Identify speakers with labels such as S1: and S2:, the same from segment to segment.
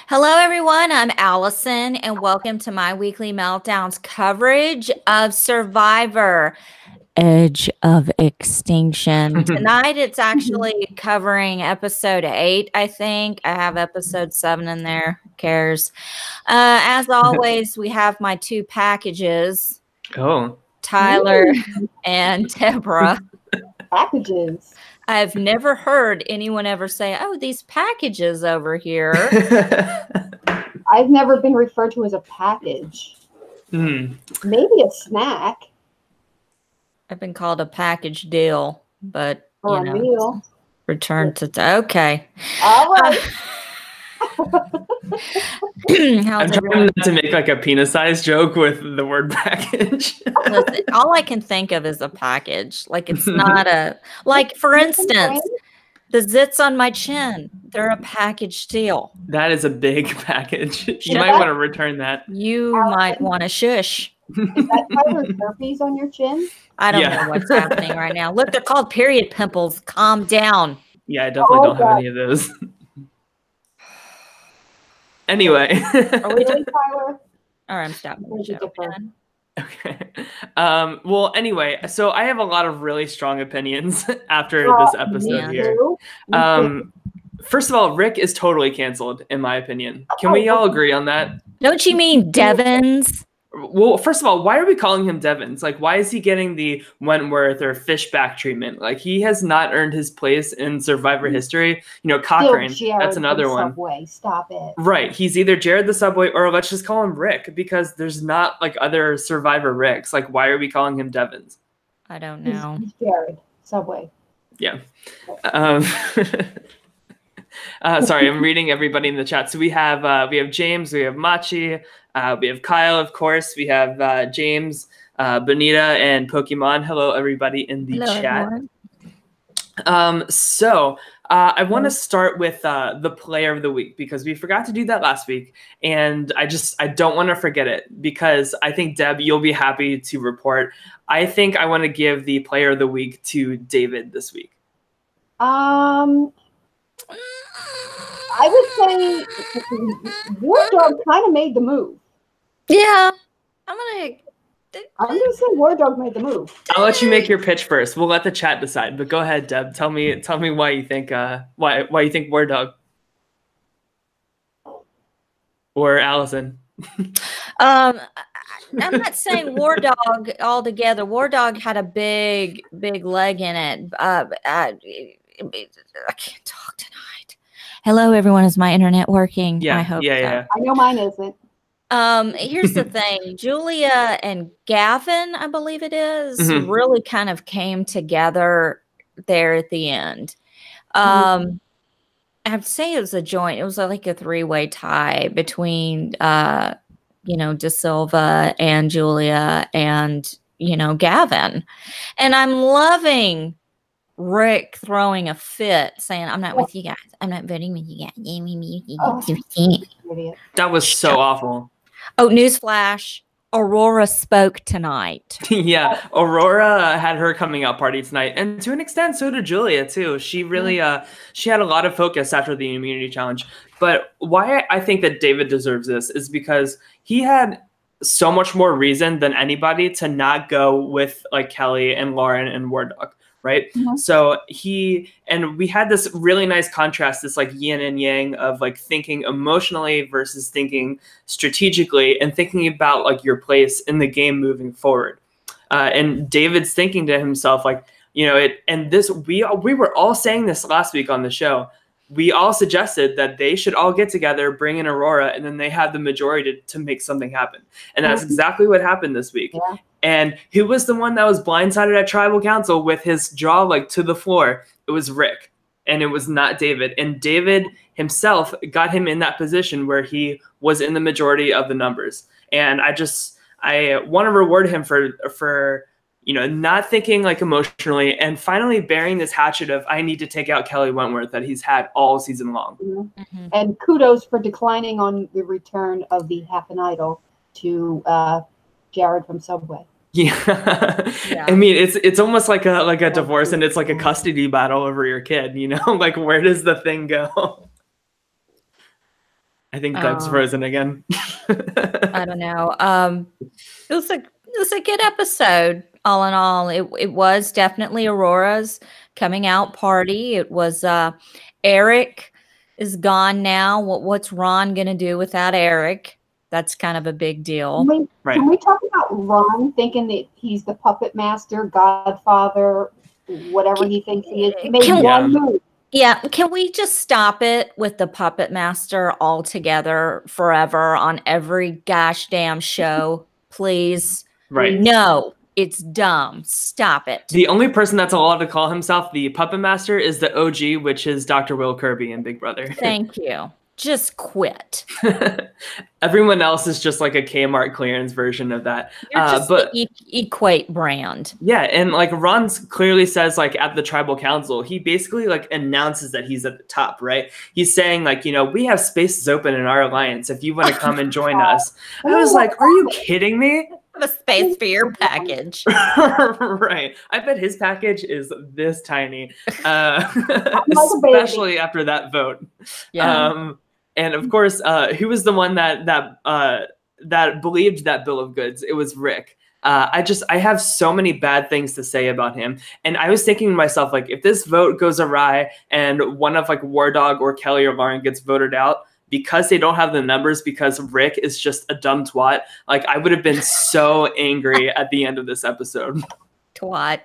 S1: Hello, everyone. I'm Allison, and welcome to my weekly meltdowns coverage of Survivor Edge of Extinction. Tonight, it's actually covering episode 8, I think. I have episode 7 in there. Who cares? As always, we have my two packages.
S2: Oh.
S1: Tyler and Deborah.
S3: Packages.
S1: I've never heard anyone ever say, "Oh, these packages over here."
S3: I've never been referred to as a package.
S2: Mm.
S3: Maybe a snack.
S1: I've been called a package deal, but
S3: Or a meal.
S1: Return to okay.
S3: All right.
S2: I'm trying not to make like a penis-sized joke with the word package.
S1: Listen, all I can think of is a package. Like it's not a for instance, the zits on my chin. They're a package deal.
S2: That is a big package. You might want to return that.
S1: You might want to shush.
S3: Is that Tyler's herpes on your chin?
S1: I don't know what's happening right now. Look, they're called period pimples. Calm down.
S2: Yeah, I definitely don't have any of those. Anyway.
S1: Are we done,
S3: Tyler?
S1: All right, I'm stopping the show.
S2: Okay. Well, anyway, so I have a lot of really strong opinions after this episode here. First of all, Rick is totally canceled, in my opinion. Can we all agree on that?
S1: Don't you mean Devins?
S2: Well, first of all, why are we calling him Devins? Like, why is he getting the Wentworth or Fishback treatment? Like, he has not earned his place in Survivor history. You know, Cochrane, that's another one.
S3: Subway. Stop it.
S2: Right. He's either Jared the Subway or let's just call him Rick because there's not, like, other Survivor Ricks. Like, why are we calling him Devins?
S1: I don't know.
S3: He's Jared. Subway.
S2: Yeah. Sorry, I'm reading everybody in the chat. So we have James, we have Machi, we have Kyle, of course. We have James, Bonita, and Pokemon. Hello, everybody in the chat. So I want to start with the player of the week because we forgot to do that last week. And I don't want to forget it because I think, Deb, you'll be happy to report. I think I want to give the player of the week to David this week.
S3: I would say War Dog kind of made the move.
S1: Yeah, I'm gonna
S3: say War Dog made the move.
S2: I'll let you make your pitch first. We'll let the chat decide. But go ahead, Deb. Tell me why you think why you think War Dog or Allison.
S1: I'm not saying War Dog altogether. War Dog had a big leg in it. I can't talk tonight. Hello, everyone. Is my internet working?
S2: Yeah,
S1: I hope so.
S2: Yeah.
S3: I know mine isn't.
S1: Here's the thing. Julia and Gavin, I believe it is, really kind of came together there at the end. I have to say it was a joint. It was like a three-way tie between, De Silva and Julia and, Gavin. And I'm loving Rick throwing a fit, saying, "I'm not with you guys. I'm not voting with you guys."
S2: That was so awful.
S1: Oh, newsflash. Aurora spoke tonight.
S2: Yeah, Aurora had her coming out party tonight. And to an extent, so did Julia, too. She really, she had a lot of focus after the immunity challenge. But why I think that David deserves this is because he had so much more reason than anybody to not go with, like, Kelly and Lauren and War Dog. Right. So we had this really nice contrast, this like yin and yang of like thinking emotionally versus thinking strategically and thinking about like your place in the game moving forward. And David's thinking to himself, like, we were all saying this last week on the show. We all suggested that they should all get together, bring in Aurora, and then they have the majority to make something happen. And that's exactly what happened this week. Yeah. And who was the one that was blindsided at Tribal Council with his jaw like to the floor? It was Rick, and it was not David. And David himself got him in that position where he was in the majority of the numbers. And I want to reward him for not thinking like emotionally and finally bearing this hatchet of I need to take out Kelly Wentworth that he's had all season long.
S3: And kudos for declining on the return of the Half an Idol to Jared from Subway.
S2: Yeah. I mean, it's almost like a divorce, and it's like a custody battle over your kid, like where does the thing go? I think Doug's frozen again.
S1: I don't know. It was a good episode. All in all, it was definitely Aurora's coming out party. It was Eric is gone now. What's Ron gonna do without Eric? That's kind of a big deal.
S3: Can we talk about Ron thinking that he's the puppet master, godfather, whatever he thinks he is? He made one move.
S1: Yeah, can we just stop it with the puppet master altogether forever on every gosh damn show, please?
S2: Right.
S1: No, it's dumb. Stop it.
S2: The only person that's allowed to call himself the puppet master is the OG, which is Dr. Will Kirby in Big Brother.
S1: Thank you. Just quit.
S2: Everyone else is just like a Kmart clearance version of that.
S1: You're just but the Equate brand.
S2: Yeah, and like Ron clearly says, like at the tribal council, he basically like announces that he's at the top, right? He's saying like, you know, we have spaces open in our alliance if you want to come and join us. I was like, are you kidding me?
S1: A space for your package.
S2: Right. I bet his package is this tiny, especially after that vote.
S1: Yeah.
S2: And of course, who was the one that believed that bill of goods? It was Rick. I have so many bad things to say about him. And I was thinking to myself, like, if this vote goes awry and one of like War Dog or Kelly or Lauren gets voted out, because they don't have the numbers, because Rick is just a dumb twat, like I would have been so angry at the end of this episode.
S1: Twat.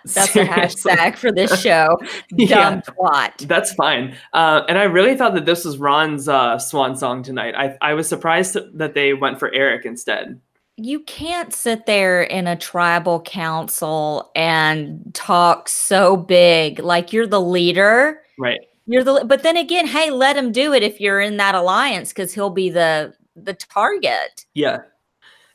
S1: That's a hashtag for this show. Dumb twat.
S2: That's fine. And I really thought that this was Ron's swan song tonight. I was surprised that they went for Eric instead.
S1: You can't sit there in a tribal council and talk so big like you're the leader.
S2: Right.
S1: But then again, hey, let him do it if you're in that alliance, because he'll be the target.
S2: Yeah.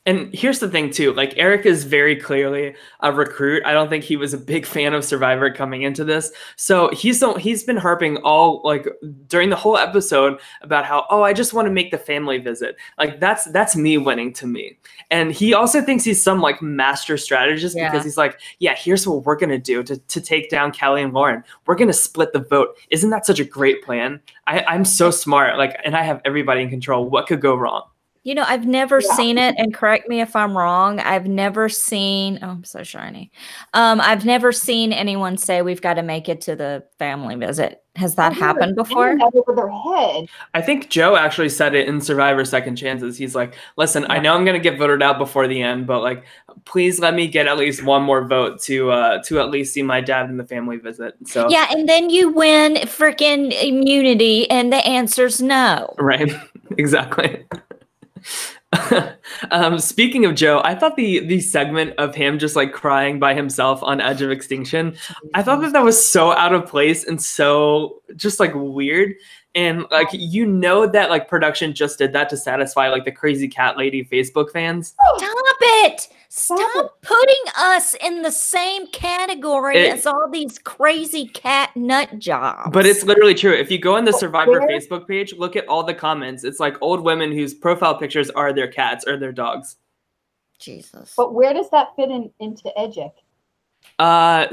S2: And here's the thing too, like Eric is very clearly a recruit. I don't think he was a big fan of Survivor coming into this. So he's been harping all like during the whole episode about how, I just want to make the family visit. Like that's me winning to me. And he also thinks he's some like master strategist because he's like, yeah, here's what we're going to do to take down Kelly and Lauren. We're going to split the vote. Isn't that such a great plan? I'm so smart. Like, and I have everybody in control. What could go wrong?
S1: You know, I've never seen it, and correct me if I'm wrong. I've never seen, I'm so shiny. I've never seen anyone say we've got to make it to the family visit. Has that happened before?
S3: Over their head.
S2: I think Joe actually said it in Survivor Second Chances. He's like, listen, I know I'm going to get voted out before the end, but like, please let me get at least one more vote to at least see my dad in the family visit. So
S1: yeah, and then you win freaking immunity, and the answer's no.
S2: Right, exactly. Speaking of Joe, I thought the segment of him just like crying by himself on Edge of Extinction, I thought that was so out of place and so just like weird. And like, you know, that like production just did that to satisfy like the crazy cat lady Facebook fans.
S1: Stop it. Stop putting us in the same category as all these crazy cat nut jobs.
S2: But it's literally true. If you go on the Survivor Facebook page, look at all the comments. It's like old women whose profile pictures are their cats or their dogs.
S1: Jesus.
S3: But where does that fit into Edgic?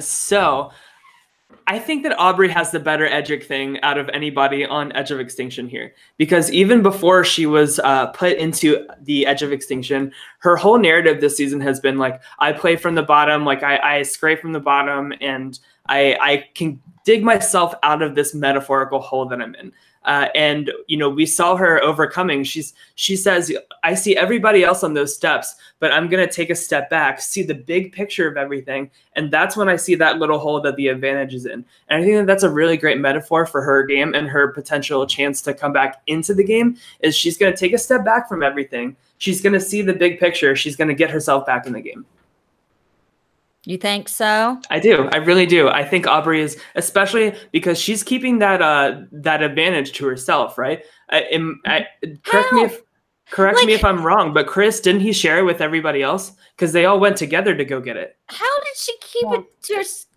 S2: So I think that Aubrey has the better Edgic thing out of anybody on Edge of Extinction here, because even before she was put into the Edge of Extinction, her whole narrative this season has been like, I play from the bottom, like I scrape from the bottom, and I can dig myself out of this metaphorical hole that I'm in. And, you know, we saw her overcoming. She says, I see everybody else on those steps, but I'm going to take a step back, see the big picture of everything. And that's when I see that little hole that the advantage is in. And I think that that's a really great metaphor for her game and her potential chance to come back into the game is she's going to take a step back from everything. She's going to see the big picture. She's going to get herself back in the game.
S1: You think so?
S2: I do. I really do. I think Aubrey is, especially because she's keeping that that advantage to herself, right? Correct me if I'm wrong, but Chris, didn't he share it with everybody else? Because they all went together to go get it.
S1: How did she keep it?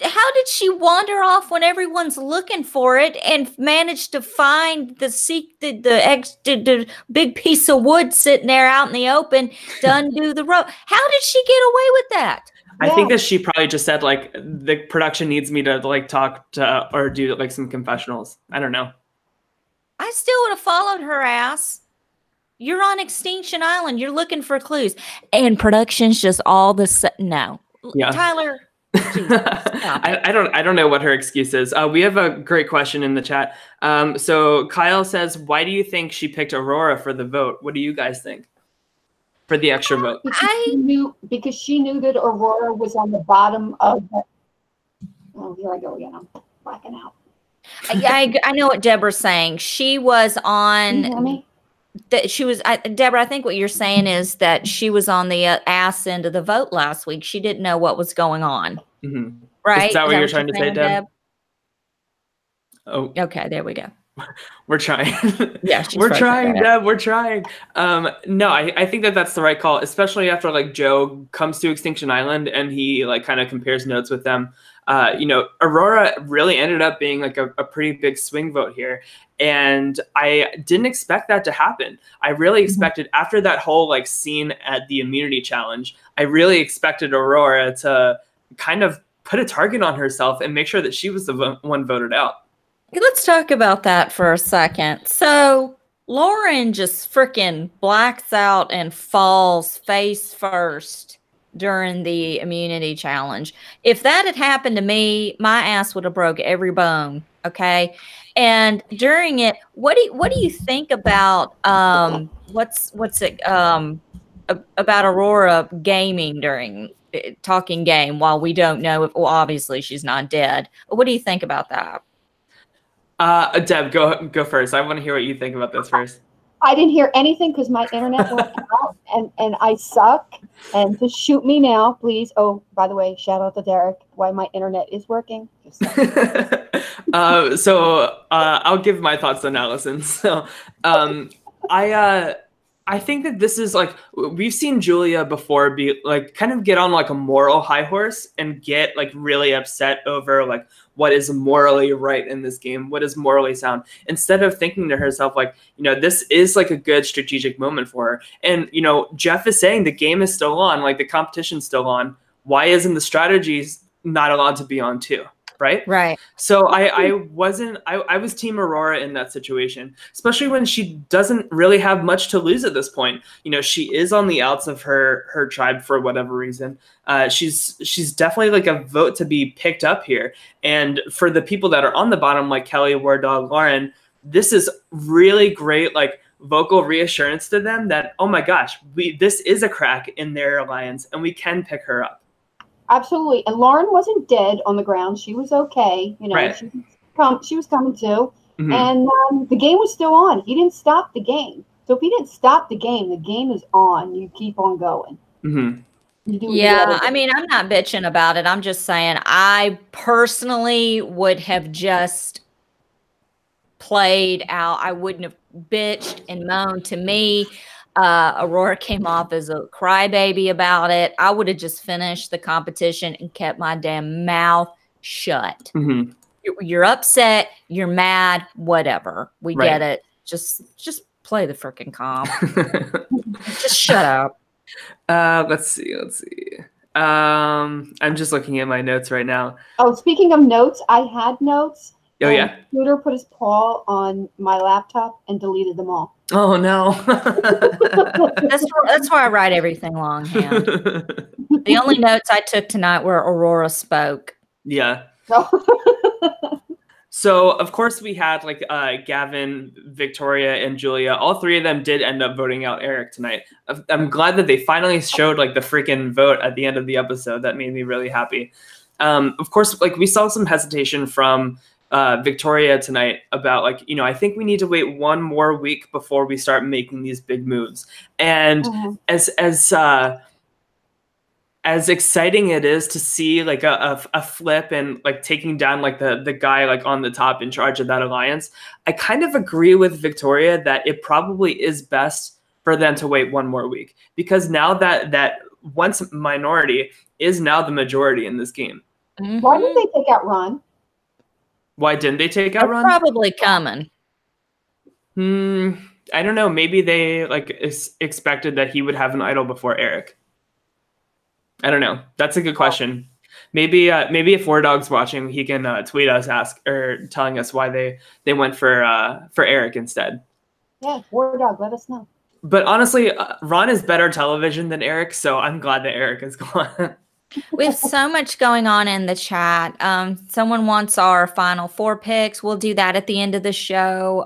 S1: How did she wander off when everyone's looking for it and manage to find the big piece of wood sitting there out in the open to undo the rope? How did she get away with that?
S2: I think that she probably just said like the production needs me to like talk to or do like some confessionals. I don't know.
S1: I still would have followed her ass. You're on Extinction Island. You're looking for clues. And production's just all the no.
S2: Yeah.
S1: Tyler, Jesus, stop it.
S2: I don't know what her excuse is. We have a great question in the chat. So Kyle says, why do you think she picked Aurora for the vote? What do you guys think? For the extra vote?
S3: Because she knew that Aurora was on the bottom of the. Oh, here I go again. I'm blacking out.
S1: I know what Deborah's saying. She was on.
S3: Can you hear me?
S1: That she was, Deborah, I think what you're saying is that she was on the ass end of the vote last week. She didn't know what was going on.
S2: Mm-hmm.
S1: Right?
S2: Is that what you're trying to say, Deb?
S1: Oh, okay. There we go.
S2: We're trying.
S1: Yeah,
S2: we're trying, Deb. We're trying. No, I think that's the right call, especially after like Joe comes to Extinction Island and he like kind of compares notes with them. Aurora really ended up being like a pretty big swing vote here. And I didn't expect that to happen. I really expected after that whole like scene at the immunity challenge, I really expected Aurora to kind of put a target on herself and make sure that she was the one voted out.
S1: Let's talk about that for a second. So Lauren just freaking blacks out and falls face first during the immunity challenge. If that had happened to me, my ass would have broke every bone. Okay. And during it, what do you think about about Aurora gaming during talking game while we don't know if, well, obviously she's not dead. What do you think about that?
S2: Deb, go first. I want to hear what you think about this first.
S3: I didn't hear anything because my internet went out and I suck. And just shoot me now, please. Oh, by the way, shout out to Derek. Why my internet is working.
S2: So I'll give my thoughts on Allison. So I think that this is like, we've seen Julia before be like kind of get on like a moral high horse and get like really upset over like what is morally right in this game, what is morally sound, instead of thinking to herself like, this is like a good strategic moment for her. And, Jeff is saying the game is still on, like the competition's still on. Why isn't the strategies not allowed to be on too? Right. So I was Team Aurora in that situation, especially when she doesn't really have much to lose at this point. She is on the outs of her tribe for whatever reason. She's definitely like a vote to be picked up here. And for the people that are on the bottom, like Kelly, War Dog, Lauren, this is really great, like vocal reassurance to them that, oh my gosh, this is a crack in their alliance and we can pick her up.
S3: Absolutely. And Lauren wasn't dead on the ground. She was okay.
S2: Right.
S3: She was coming to. Mm-hmm. And the game was still on. He didn't stop the game. So if he didn't stop the game is on. You keep on going.
S2: Mm-hmm.
S1: Yeah, I mean, I'm not bitching about it. I'm just saying I personally would have just played out. I wouldn't have bitched and moaned. To me, Aurora came off as a crybaby about it. I would have just finished the competition and kept my damn mouth shut.
S2: Mm-hmm.
S1: You're upset, you're mad, whatever. We get it. Just play the freaking comp. Just shut up.
S2: Let's see. I'm just looking at my notes right now.
S3: Oh, speaking of notes, I had notes.
S2: Oh yeah.
S3: Scooter put his paw on my laptop and deleted them all.
S2: Oh no.
S1: That's why I write everything longhand. The only notes I took tonight were Aurora spoke.
S2: Yeah. So of course we had like Gavin, Victoria, and Julia. All three of them did end up voting out Eric tonight. I'm glad that they finally showed like the freaking vote at the end of the episode. That made me really happy. Of course, like we saw some hesitation from Victoria tonight about like, I think we need to wait one more week before we start making these big moves. And as exciting it is to see like a flip and like taking down like the guy like on the top in charge of that alliance, I kind of agree with Victoria that it probably is best for them to wait one more week, because now that once minority is now the majority in this game.
S3: Mm-hmm. Why did they take out Ron?
S2: Why didn't they take out Ron?
S1: Probably coming.
S2: I don't know. Maybe they like expected that he would have an idol before Eric. I don't know. That's a good question. Maybe if War Dog's watching, he can tweet us, telling us why they went for Eric instead.
S3: Yeah, War Dog, let us know.
S2: But honestly, Ron is better television than Eric, so I'm glad that Eric is gone.
S1: We have so much going on in the chat. Someone wants our final 4 picks. We'll do that at the end of the show.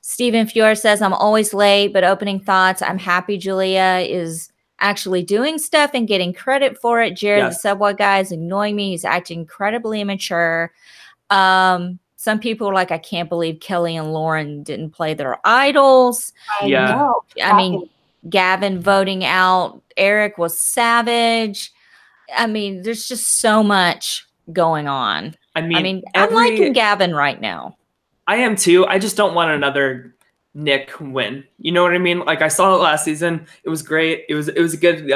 S1: Stephen Fior says, I'm always late, but opening thoughts. I'm happy Julia is actually doing stuff and getting credit for it. Jared, the Subway guy, is annoying me. He's acting incredibly immature. Some people are like, I can't believe Kelly and Lauren didn't play their idols.
S3: I know.
S1: I mean, Gavin voting out Eric was savage. I mean, there's just so much going on. I mean, I'm liking Gavin right now.
S2: I am too. I just don't want another Nick win. You know what I mean? Like, I saw it last season. It was great. It was a good.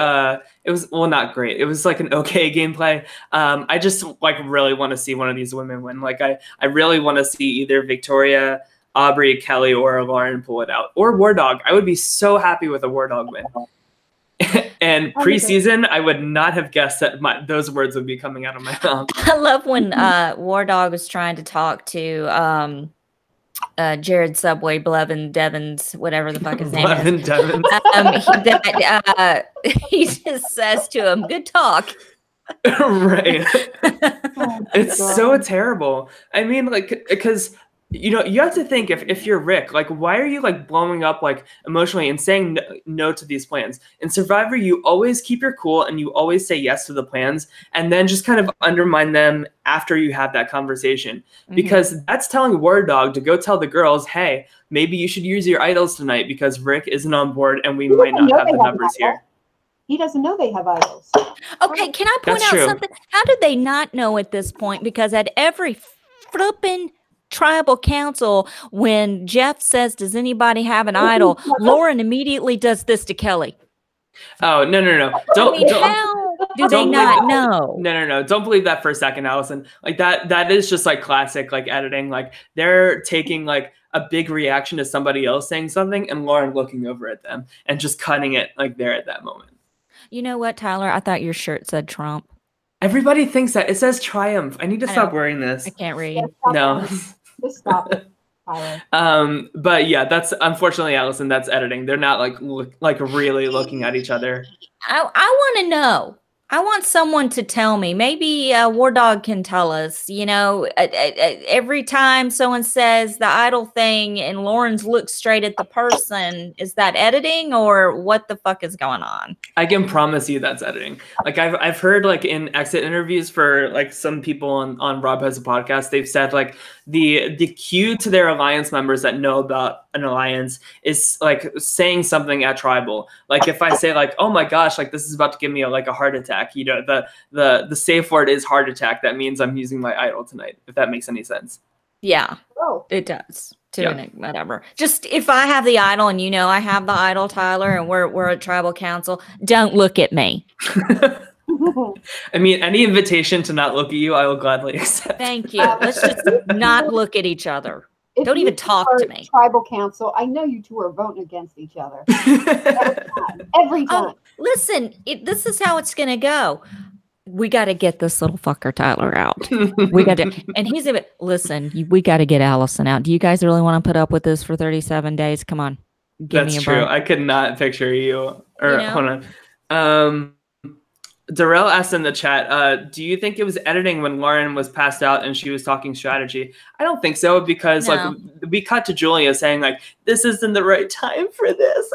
S2: It was, well, not great. It was like an okay gameplay. I just like really want to see one of these women win. Like, I really want to see either Victoria, Aubrey, Kelly, or Lauren pull it out, or War Dog. I would be so happy with a War Dog win. And preseason, I would not have guessed that those words would be coming out of my mouth.
S1: I love when War Dog was trying to talk to Jared Subway, Blevin Devins, whatever the fuck his name
S2: Blevin
S1: is.
S2: Devins.
S1: He just says to him, good talk.
S2: Right. It's so terrible. I mean, like, because you know, you have to think, if you're Rick, like, why are you like blowing up like emotionally and saying no to these plans? In Survivor, you always keep your cool and you always say yes to the plans, and then just kind of undermine them after you have that conversation, because that's telling War Dog to go tell the girls, hey, maybe you should use your idols tonight because Rick isn't on board and we might not have the numbers here.
S3: He doesn't know they have idols.
S1: Okay, can I point out something? How did they not know at this point? Because at every flipping tribal council, when Jeff says, does anybody have an idol, Lauren immediately does this to Kelly.
S2: Oh, no.
S1: How do they not know?
S2: No. Don't believe that for a second, Allison. Like, that is just like classic like editing. Like, they're taking like a big reaction to somebody else saying something and Lauren looking over at them and just cutting it like there at that moment.
S1: You know what, Tyler? I thought your shirt said Trump.
S2: Everybody thinks that. It says Triumph. I need to stop wearing this.
S1: I can't read.
S2: No.
S3: Just stop it, Tyler.
S2: But yeah, that's unfortunately, Allison, that's editing. They're not like really looking at each other.
S1: I want to know. I want someone to tell me. Maybe War Dog can tell us. You know, every time someone says the idol thing and Lauren's looks straight at the person, is that editing or what the fuck is going on?
S2: I can promise you that's editing. Like, I've heard like in exit interviews for like some people on Rob Has a Podcast, they've said like the cue to their alliance members that know about an alliance is like saying something at tribal. Like, if I say like, oh my gosh, like this is about to give me a heart attack, you know, the safe word is heart attack. That means I'm using my idol tonight, if that makes any sense.
S1: Yeah, it does. Whatever. Just if I have the idol and you know I have the idol, Tyler, and we're at tribal council, don't look at me.
S2: I mean, any invitation to not look at you, I will gladly accept.
S1: Thank you. Let's just not look at each other. Don't even talk to me.
S3: Tribal council, I know you two are voting against each other. Every time.
S1: Listen, this is how it's going to go. We got to get this little fucker Tyler out. We got to, and he's a bit, listen, we got to get Allison out. Do you guys really want to put up with this for 37 days? Come on.
S2: Give me a break. I could not picture you. Hold on. Darrell asked in the chat, do you think it was editing when Lauren was passed out and she was talking strategy? I don't think so, because like we cut to Julia saying like, this isn't the right time for this.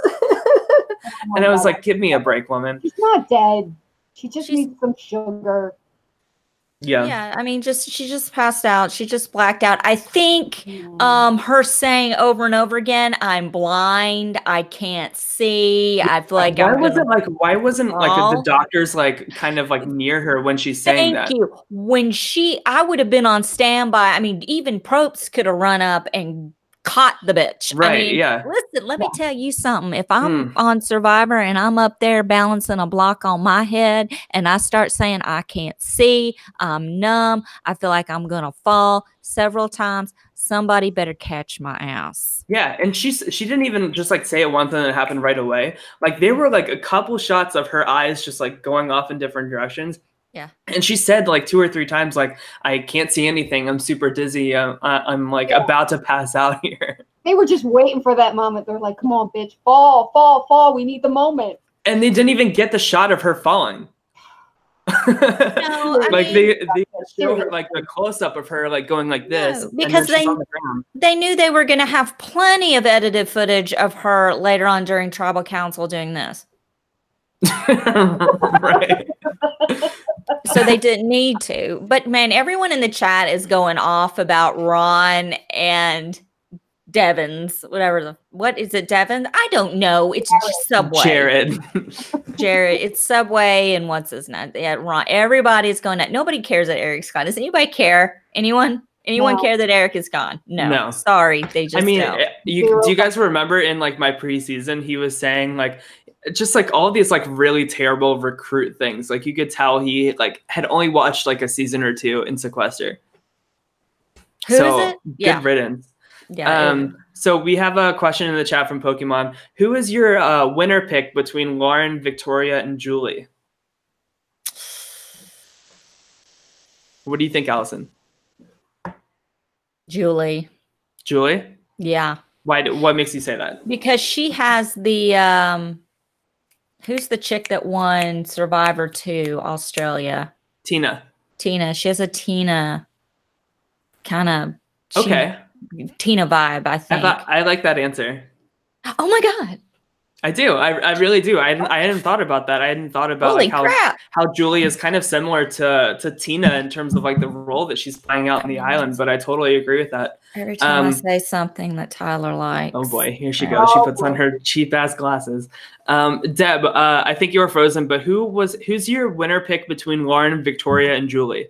S2: And I was like, give me a break, woman.
S3: She's not dead. She just needs some sugar.
S1: Yeah. I mean, she just passed out. She just blacked out. I think her saying over and over again, I'm blind, I can't see. I feel like
S2: why wasn't the doctors like kind of like near her when she's saying that?
S1: Thank you. When I would have been on standby. I mean, even Probst could have run up and caught the bitch.
S2: Right.
S1: I mean,
S2: yeah.
S1: Listen, let me tell you something. If I'm on Survivor and I'm up there balancing a block on my head and I start saying I can't see, I'm numb, I feel like I'm gonna fall several times, somebody better catch my ass.
S2: Yeah, and she didn't even just like say it once and it happened right away. Like, there were like a couple shots of her eyes just like going off in different directions.
S1: Yeah.
S2: And she said like 2 or 3 times, like, I can't see anything. I'm super dizzy. I'm like about to pass out here.
S3: They were just waiting for that moment. They're like, come on, bitch, fall, fall, fall. We need the moment.
S2: And they didn't even get the shot of her falling.
S1: No, I
S2: like
S1: mean,
S2: they show her like the close up of her like going like this,
S1: no, because
S2: and then she's on the ground.
S1: they knew they were going to have plenty of edited footage of her later on during tribal council doing this.
S2: Right.
S1: So they didn't need to. But man, everyone in the chat is going off about Ron and Devon's, what is it, Devon? I don't know. It's Subway.
S2: Jared.
S1: It's Subway and what's his name? Yeah, Ron. Everybody's going at. Nobody cares that Eric's gone. Does anybody care? Anyone care that Eric is gone? No. Sorry. They just
S2: do
S1: don't.
S2: you guys remember in like my preseason, he was saying like just like all these like really terrible recruit things. Like you could tell he like had only watched like a season or 2 in Sequester.
S1: Who is it?
S2: Good riddance.
S1: Yeah.
S2: So we have a question in the chat from Pokemon. Who is your winner pick between Lauren, Victoria, and Julie? What do you think, Allison?
S1: Julie.
S2: Julie?
S1: Yeah.
S2: What makes you say that?
S1: Because she has the who's the chick that won Survivor 2 Australia?
S2: Tina.
S1: She has a Tina kind of Tina vibe, I think.
S2: I like that answer.
S1: Oh my God.
S2: I do. I really do. I hadn't thought about that. I hadn't thought about like how Julie is kind of similar to Tina in terms of like the role that she's playing out in the island, but I totally agree with that.
S1: Every time I say something that Tyler likes.
S2: Oh boy, here she goes. She puts on her cheap ass glasses. Deb, I think you were frozen, but who's your winner pick between Lauren, Victoria, and Julie?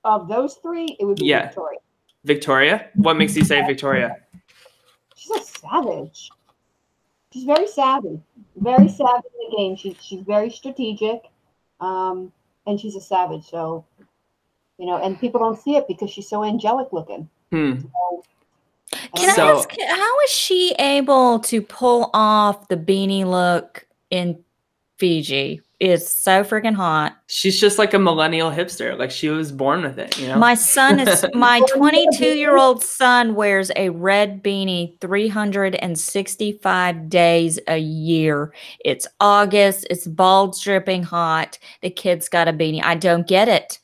S3: Of those 3, it would be Victoria.
S2: Victoria? What makes you say Victoria?
S3: She's a savage. She's very savvy. Very savvy in the game. She's very strategic. And she's a savage. So, and people don't see it because she's so angelic looking. So,
S1: Can I ask, how is she able to pull off the beanie look in Fiji? It's so freaking hot.
S2: She's just like a millennial hipster. Like she was born with it,
S1: My son is my 22-year-old son wears a red beanie 365 days a year. It's August. It's bald, dripping hot. The kid's got a beanie. I don't get it.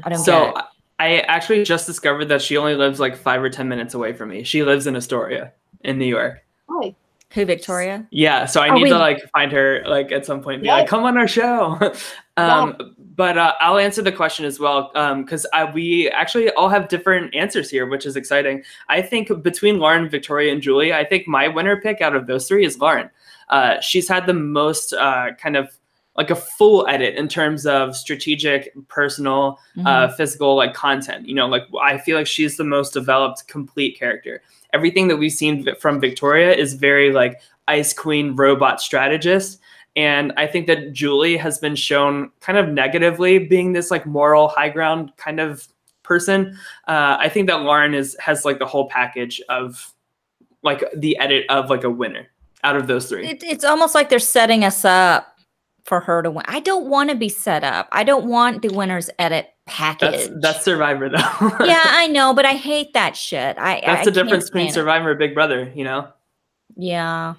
S1: I don't get it.
S2: I actually just discovered that she only lives like 5 or 10 minutes away from me. She lives in Astoria in New York.
S3: Hi.
S1: Who, Victoria?
S2: Yeah, so I need to like find her like at some point and be like, come on our show. But I'll answer the question as well because we actually all have different answers here, which is exciting. I think between Lauren, Victoria, and Julie, I think my winner pick out of those 3 is Lauren. She's had the most kind of like a full edit in terms of strategic, personal, physical like content. Like I feel like she's the most developed, complete character. Everything that we've seen from Victoria is very like Ice Queen robot strategist. And I think that Julie has been shown kind of negatively being this like moral high ground kind of person. I think that Lauren has like the whole package of like the edit of like a winner out of those 3.
S1: It's almost like they're setting us up for her to win. I don't want to be set up. I don't want the winner's edit package.
S2: That's Survivor though.
S1: Yeah, I know, but I hate that shit.
S2: That's the difference between Survivor and Big Brother,
S1: Yeah.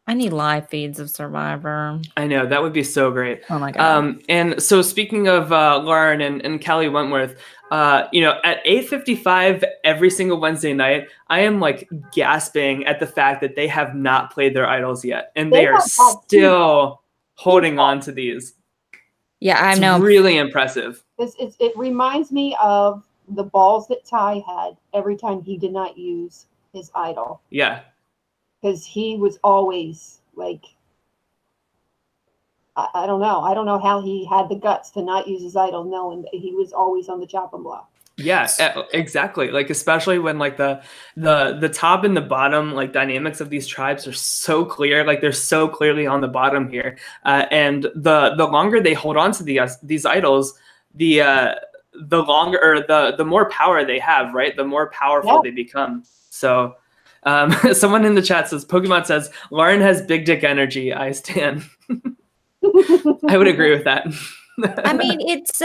S1: I need live feeds of Survivor.
S2: I know, that would be so great.
S1: Oh my God.
S2: And so speaking of Lauren and Kelly Wentworth, at 8:55 every single Wednesday night, I am like gasping at the fact that they have not played their idols yet. And they are still holding on to these.
S1: Yeah, I know.
S2: It's really impressive.
S3: It reminds me of the balls that Ty had every time he did not use his idol.
S2: Yeah.
S3: Because he was always like, I don't know. I don't know how he had the guts to not use his idol, knowing that he was always on the chopping block.
S2: Yeah, exactly. Like especially when like the top and the bottom like dynamics of these tribes are so clear. Like they're so clearly on the bottom here. And the longer they hold on to these idols, the longer or the more power they have, right? The more powerful they become. So someone in the chat says, Pokemon says, Lauren has big dick energy. I stand. I would agree with that.
S1: I mean, it's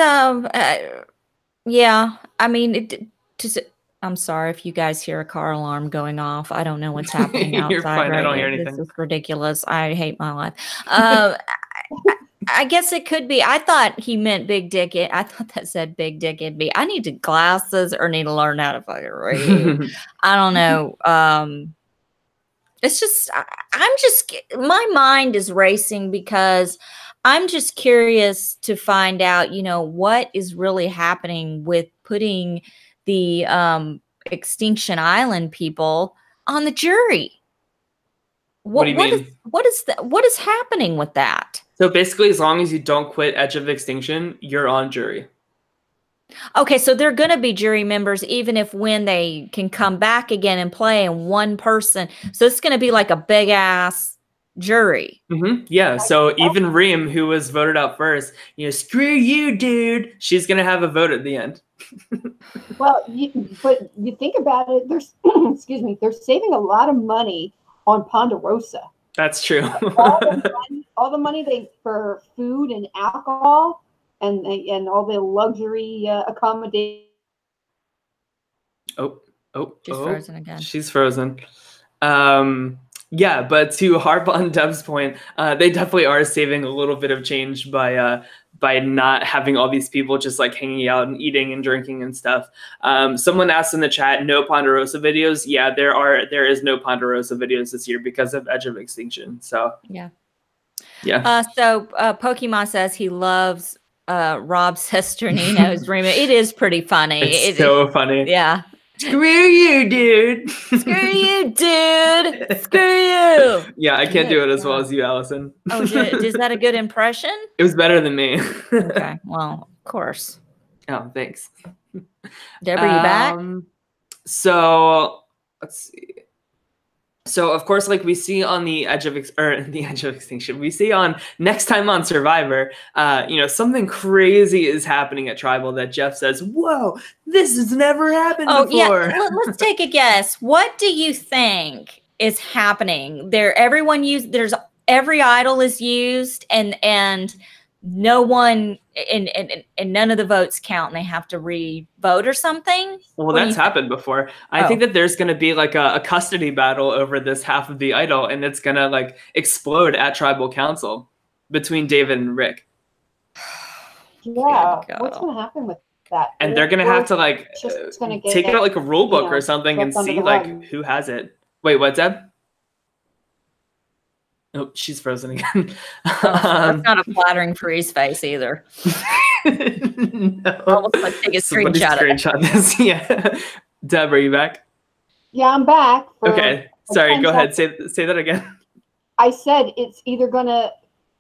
S1: yeah. I mean, I'm sorry if you guys hear a car alarm going off. I don't know what's happening
S2: You're
S1: outside
S2: fine. I
S1: right
S2: don't
S1: now.
S2: hear
S1: This
S2: anything.
S1: is ridiculous. I hate my life. I guess it could be. I thought he meant big dick. I thought that said big dick envy. I need to glasses or need to learn how to fucking read. I don't know. It's just, my mind is racing because I'm just curious to find out, what is really happening with putting the Extinction Island people on the jury.
S2: What do you mean?
S1: What is happening with that?
S2: So basically, as long as you don't quit Edge of Extinction, you're on jury.
S1: Okay, so they're going to be jury members even if when they can come back again and play and one person. So it's going to be like a big ass jury.
S2: Yeah. So even Reem, who was voted out first, screw you, dude. She's going to have a vote at the end.
S3: Well, but you think about it. There's, excuse me. They're saving a lot of money on Ponderosa.
S2: That's true.
S3: all the money for food and alcohol and all the luxury accommodation.
S1: She's frozen again.
S2: She's frozen. Yeah, but to harp on Deb's point, they definitely are saving a little bit of change by not having all these people just like hanging out and eating and drinking and stuff. Someone asked in the chat, no Ponderosa videos. Yeah, there is no Ponderosa videos this year because of Edge of Extinction. So
S1: yeah.
S2: So
S1: Pokemon says he loves Rob Sesternino's remake. It is pretty funny.
S2: It's so funny.
S1: Yeah.
S2: Screw you, dude.
S1: Screw you, dude. Screw you.
S2: Yeah, I can't do it as well as you, Allison.
S1: Oh, is that a good impression?
S2: It was better than me.
S1: Okay, well, of course.
S2: Oh, thanks.
S1: Deborah, you back?
S2: So let's see. So of course, like we see on the Edge of Extinction, we see on next time on Survivor, something crazy is happening at Tribal that Jeff says, "Whoa, this has never happened before."
S1: Yeah. Let's take a guess. What do you think is happening? There's every idol is used, and no one and none of the votes count, and they have to re-vote or something.
S2: Well, that's happened before. I think that there's going to be like a custody battle over this half of the idol, and it's going to like explode at Tribal Council between David and Rick.
S3: Yeah, what's going to happen with that?
S2: And they're going to have to like take it out like a rule book or something and see like who has it. Wait, what's that? Oh, she's frozen again.
S1: That's not a flattering freeze face either.
S2: No.
S1: Almost like take a screenshot.
S2: This. Yeah. Deb, are you back?
S3: Yeah, I'm back.
S2: Okay. Sorry, go ahead. Say that again.
S3: I said it's either gonna,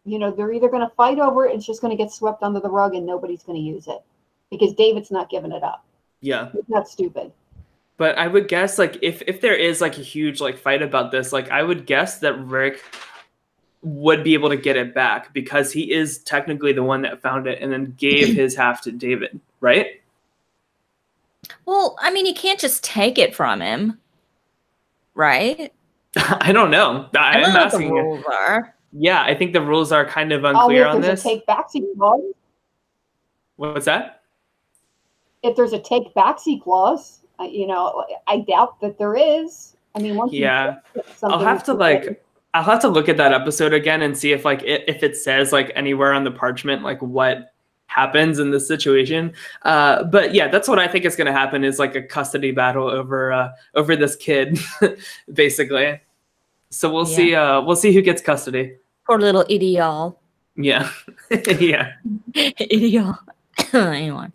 S3: they're either gonna fight over it, it's just gonna get swept under the rug and nobody's gonna use it. Because David's not giving it up.
S2: Yeah.
S3: He's not stupid.
S2: But I would guess like if there is like a huge like fight about this, like I would guess that Rick would be able to get it back because he is technically the one that found it and then gave his half to David, right?
S1: Well, I mean, you can't just take it from him, right?
S2: I don't know. I'm asking.
S1: What the rules are.
S2: Yeah, I think the rules are kind of unclear on this.
S3: If there's a take backseat clause.
S2: What's that?
S3: If there's a take backseat clause, I doubt that there is. I mean, once
S2: I'll have to look at that episode again and see if if it says like anywhere on the parchment like what happens in this situation. But yeah, that's what I think is going to happen is like a custody battle over this kid, basically. So we'll see who gets custody.
S1: Poor little idiot.
S2: Yeah, yeah.
S1: Idiot. Anyway.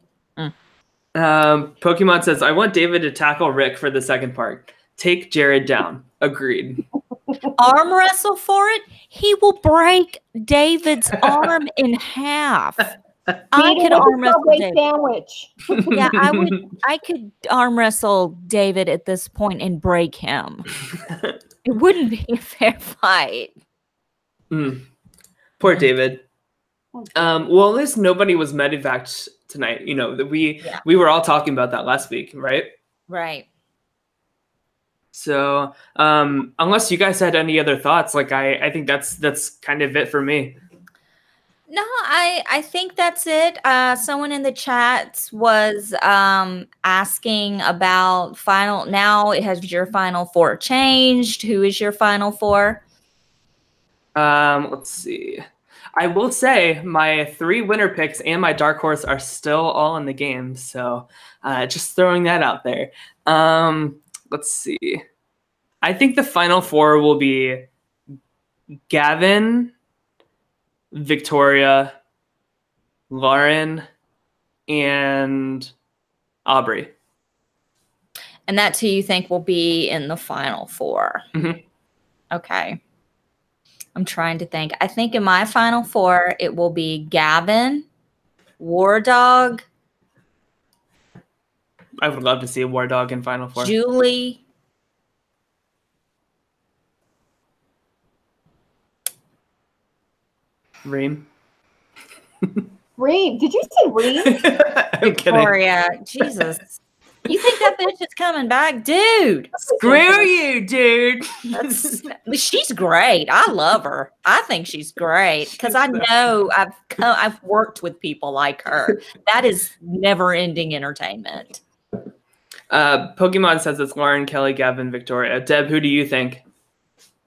S2: Pokemon says, I want David to tackle Rick for the second part. Take Jared down. Agreed.
S1: Arm wrestle for it? He will break David's arm in half. I could arm wrestle David.
S3: Sandwich.
S1: Yeah, I could arm wrestle David at this point and break him. It wouldn't be a fair fight.
S2: Poor David. Well, at least nobody was medevaced tonight. We were all talking about that last week, right?
S1: Right.
S2: So, unless you guys had any other thoughts, like I think that's kind of it for me.
S1: No, I think that's it. Someone in the chats was asking about final. Now, has your final four changed? Who is your final four?
S2: Let's see. I will say my 3 winner picks and my dark horse are still all in the game. So just throwing that out there. Let's see. I think the final 4 will be Gavin, Victoria, Lauren, and Aubrey.
S1: And that's who you think will be in the final 4.
S2: Mm-hmm.
S1: Okay. I'm trying to think. I think in my final 4, it will be Gavin, War Dog.
S2: I would love to see a War Dog in final 4.
S1: Julie.
S3: Reem. Did you say Reem?
S2: I'm
S1: Victoria. Kidding. Jesus. You think that bitch is coming back? Dude.
S2: Screw you, dude.
S1: She's great. I love her. I think she's great because I know I've worked with people like her. That is never-ending entertainment.
S2: Pokemon says it's Lauren, Kelly, Gavin, Victoria. Deb, who do you think?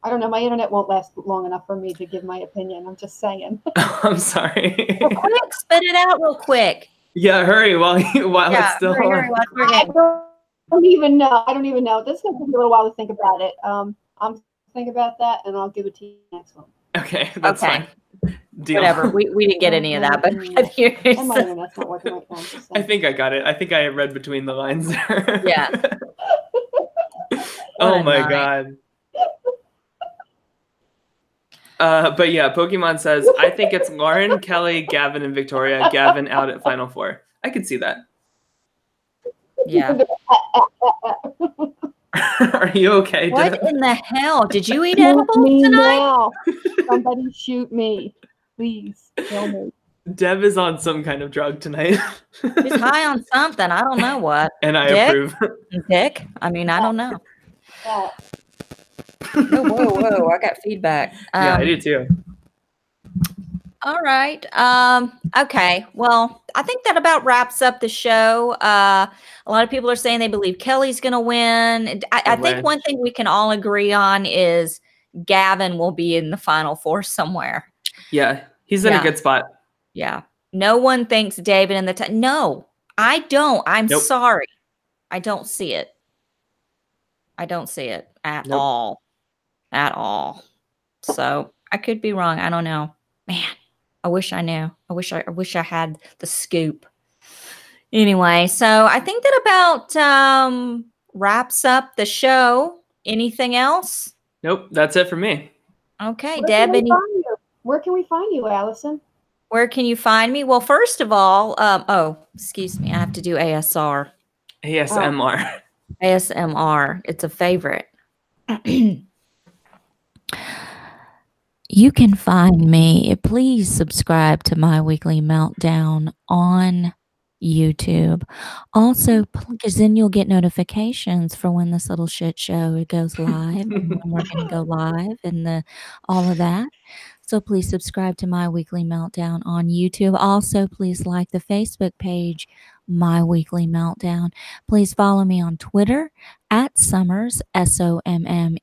S3: I don't know. My internet won't last long enough for me to give my opinion. I'm just saying.
S2: I'm sorry.
S1: Well, quick, spit it out real quick.
S2: Yeah, hurry while it's still
S3: hurry, I don't even know. This is going to take a little while to think about it. I'm think about that, and I'll give it to you next one.
S2: Okay, that's fine. Deal.
S1: Whatever. We didn't get any of that, but
S3: that's not working right now.
S2: I think I got it. I think I read between the lines there.
S1: Yeah.
S2: Oh my god. But yeah, Pokemon says, I think it's Lauren, Kelly, Gavin, and Victoria. Gavin out at final 4. I could see that.
S1: Yeah.
S2: Are you okay?
S1: What in the hell? Did you eat edibles tonight?
S3: Now. Somebody shoot me. Please kill me.
S2: Deb is on some kind of drug tonight.
S1: She's high on something. I don't know what.
S2: And I approve.
S1: Dick? I mean, I don't know. Yeah. Whoa. I got feedback.
S2: Yeah, I do too.
S1: All right. Okay. Well, I think that about wraps up the show. A lot of people are saying they believe Kelly's going to win. I think one thing we can all agree on is Gavin will be in the final 4 somewhere.
S2: Yeah, he's in a good spot.
S1: Yeah. No one thinks David in the No, I don't. I'm sorry. I don't see it. I don't see it at all. At all. So I could be wrong. I don't know. Man, I wish I knew. I wish I had the scoop. Anyway, so I think that about wraps up the show. Anything else?
S2: Nope, that's it for me.
S1: Okay,
S3: Deb. Where can we find you, Allison?
S1: Where can you find me? Well, first of all, oh, excuse me, I have to do ASR.
S2: ASMR.
S1: ASMR. It's a favorite. You can find me. Please subscribe to My Weekly Meltdown on YouTube. Also, because then you'll get notifications for when this little shit show goes live and when we're going to go live and all of that. So please subscribe to My Weekly Meltdown on YouTube. Also, please like the Facebook page, My Weekly Meltdown. Please follow me on Twitter at Summers, SOMMERS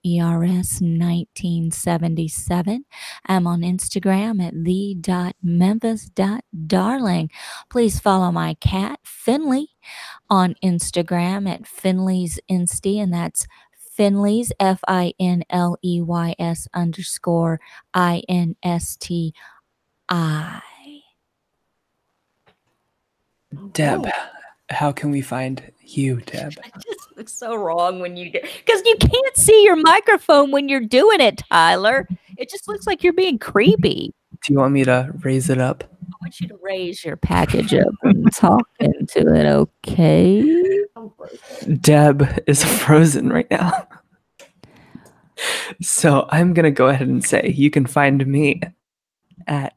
S1: 1977. I'm on Instagram at the.memphis.darling. Please follow my cat, Finley, on Instagram at Finley's Insty, and that's Finley's, FINLEYS _INSTI.
S2: Deb, how can we find you, Deb?
S1: It just looks so wrong when you do, because you can't see your microphone when you're doing it, Tyler. It just looks like you're being creepy.
S2: Do you want me to raise it up?
S1: I want you to raise your package up and talk into it, okay?
S2: Deb is frozen right now. So I'm going to go ahead and say you can find me at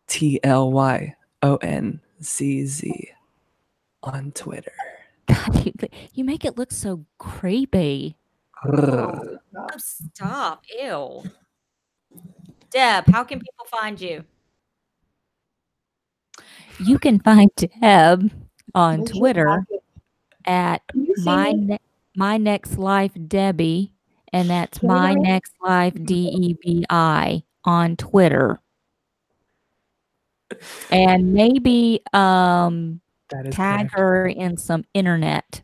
S2: TLYONZZ on Twitter.
S1: God, you make it look so creepy. Oh, stop. Ew. Deb, how can people find you? You can find Deb on
S3: Make sure
S1: Twitter
S3: pocket-
S1: at
S3: Can you see me?
S1: my next life Debbie, and that's
S3: Can you
S1: my
S3: hear me?
S1: next life DEBI on Twitter. And maybe
S2: That is
S1: tag
S2: correct.
S1: her in some internet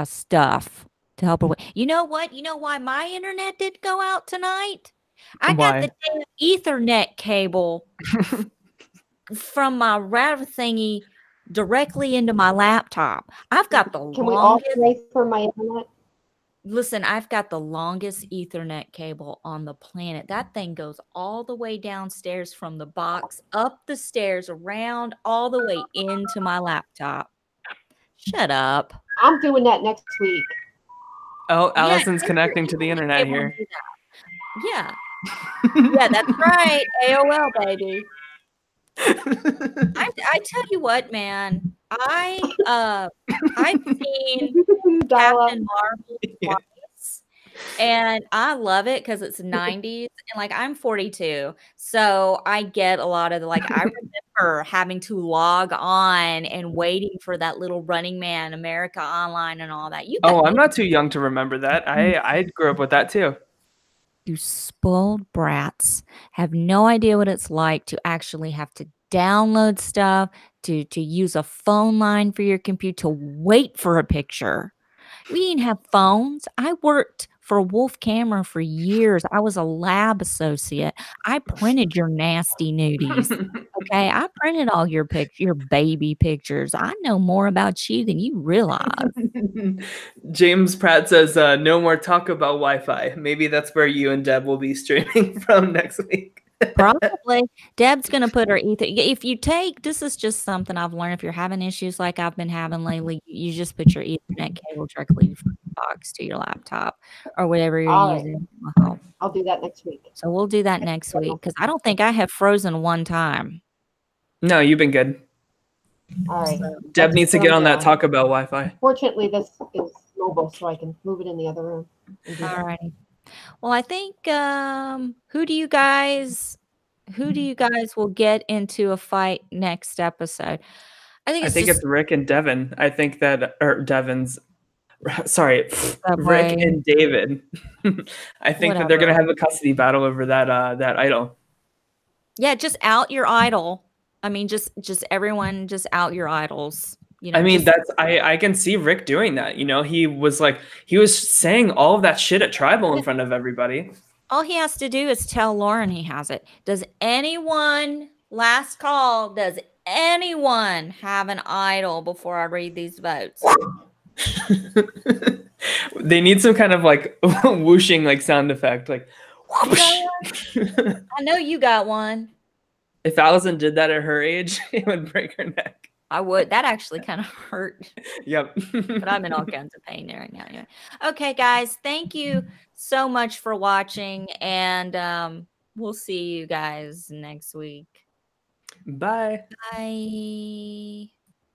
S1: stuff to help her with. You know what? You know why my internet did go out tonight? I got the damn Ethernet cable from my router thingy directly into my laptop. I've got the
S3: Can we all
S1: longest.
S3: pray for my internet?
S1: Listen, I've got the longest Ethernet cable on the planet. That thing goes all the way downstairs from the box, up the stairs, around, all the way into my laptop. Shut up.
S3: I'm doing that next week.
S2: Oh,
S1: Yeah,
S2: Allison's
S1: take your
S2: connecting to the
S1: Ethernet
S2: internet
S1: cable and
S2: here.
S1: do that. Yeah. Yeah, that's right. AOL, baby. I tell you what, man. I've seen Captain Marvel twice, and I love it because it's 90s, and like I'm 42, so I get a lot of the like. I remember having to log on and waiting for that little Running Man, America Online, and all that.
S2: Oh, I'm not too young to remember that. I grew up with that too.
S1: You spoiled brats have no idea what it's like to actually have to download stuff, to use a phone line for your computer, to wait for a picture. We didn't have phones. I worked for Wolf Camera for years. I was a lab associate. I printed your nasty nudies. Okay, I printed all your your baby pictures. I know more about you than you realize.
S2: James Pratt says, no more talk about Wi-Fi. Maybe that's where you and Deb will be streaming from next week.
S1: Probably. Deb's going to put her ether. If you take, this is just something I've learned. If you're having issues like I've been having lately, you just put your Ethernet cable directly from the box to your laptop or whatever you're
S3: All right.
S1: using.
S3: I'll do that next week.
S1: So we'll do that next week because I don't think I have frozen one time.
S2: No, you've been good.
S3: All right.
S2: Deb needs to get on that Taco Bell Wi-Fi.
S3: Fortunately, this is mobile, so I can move it in the other room.
S1: All righty. Well, I think who do you guys will get into a fight next episode? I think
S2: it's Rick and Devin. I think that Devin's sorry, Rick and David. I think that they're gonna have a custody battle over that idol.
S1: Yeah, just out your idol. I mean, just everyone just out your idols. You know,
S2: I mean, I can see Rick doing that. You know, he was saying all of that shit at Tribal in front of everybody.
S1: All he has to do is tell Lauren he has it. Does anyone, last call, does anyone have an idol before I read these votes?
S2: They need some kind of like whooshing like sound effect, like
S1: I know you got one.
S2: If Allison did that at her age, it would break her neck.
S1: I would. That actually kind of hurt.
S2: Yep.
S1: But I'm in all kinds of pain right now. Anyway. Okay, guys. Thank you so much for watching. And we'll see you guys next week.
S2: Bye.
S1: Bye.